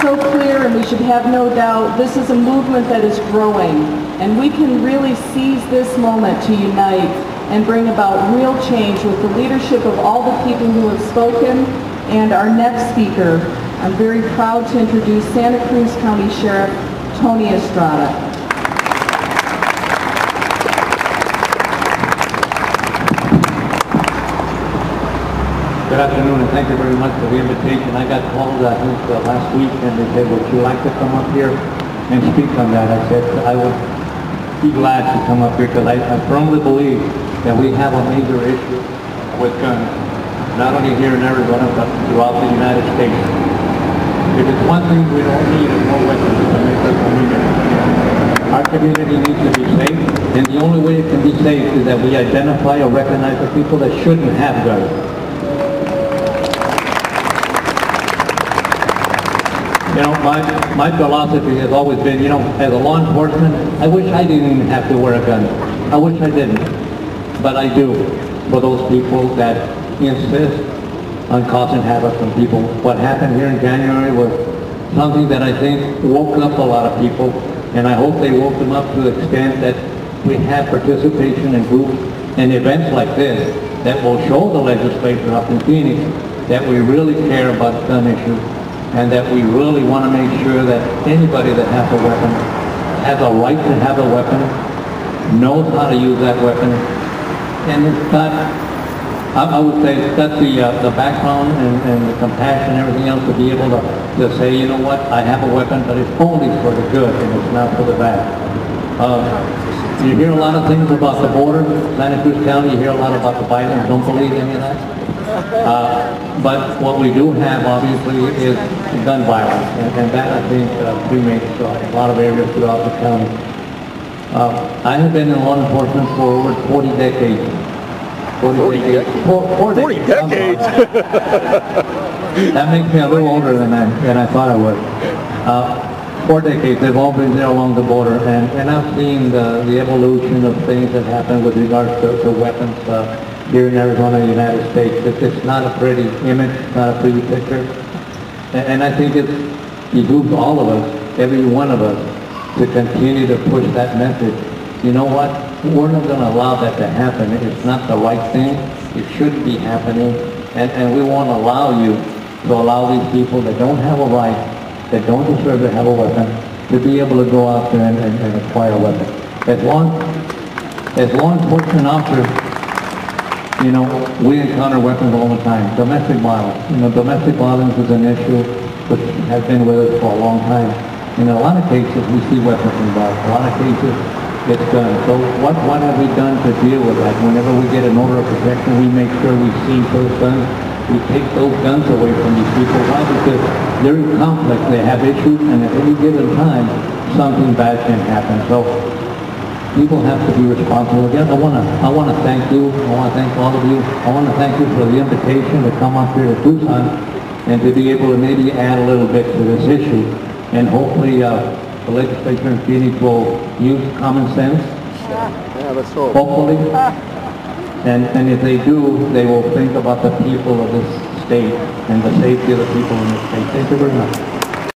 so clear, and we should have no doubt, this is a movement that is growing, and we can really seize this moment to unite and bring about real change with the leadership of all the people who have spoken. And our next speaker, I'm very proud to introduce Santa Cruz County Sheriff Tony Estrada. Good afternoon, and thank you very much for the invitation. I got called, I think, last week, and they said, would you like to come up here and speak on that? I said I would be glad to come up here, because I firmly believe that we have a major issue with guns, not only here in Arizona, but throughout the United States. If it's one thing we don't need is more weapons to make our community. Our community needs to be safe, and the only way it can be safe is that we identify or recognize the people that shouldn't have guns. You know, my philosophy has always been, you know, as a law enforcement, I wish I didn't even have to wear a gun. I wish I didn't. But I do, for those people that insist on causing havoc from people. What happened here in January was something that I think woke up a lot of people, and I hope they woke them up to the extent that we have participation in groups and events like this that will show the legislature up in Phoenix that we really care about gun issues, and that we really want to make sure that anybody that has a weapon has a right to have a weapon, knows how to use that weapon, and it's got, I would say, it's got the background and the compassion and everything else to be able to say, you know what, I have a weapon, but it's only for the good and it's not for the bad. You hear a lot of things about the border, Santa Cruz County, you hear a lot about the violence, don't believe any of that. But what we do have, obviously, is gun violence, and that, I think, predates a lot of areas throughout the county. I have been in law enforcement for over 40 decades. 40 decades? That makes me a little older than I thought I would. 4 decades, they've all been there along the border, and I've seen the evolution of things that happen with regards to weapons here in Arizona, United States. It's not a pretty image, it's not a pretty picture. And I think it behooves all of us, every one of us, to continue to push that message. You know what? We're not going to allow that to happen. It's not the right thing. It shouldn't be happening. And we won't allow you to allow these people that don't have a right, that don't deserve to have a weapon, to be able to go out there and acquire a weapon. As law enforcement officers, you know, we encounter weapons all the time. Domestic violence. You know, domestic violence is an issue which has been with us for a long time. In a lot of cases, we see weapons involved. A lot of cases, it's guns. So what have we done to deal with that? Whenever we get an order of protection, we make sure we seize those guns. We take those guns away from these people. Why? Because they're in conflict. They have issues, and at any given time, something bad can happen. So people have to be responsible. Again, I want to thank you. I want to thank all of you. I want to thank you for the invitation to come up here to Tucson and to be able to maybe add a little bit to this issue. And hopefully the legislature in Phoenix will use common sense. Yeah, let's hope. Hopefully. And if they do, they will think about the people of this state and the safety of the people in this state. Thank you very much.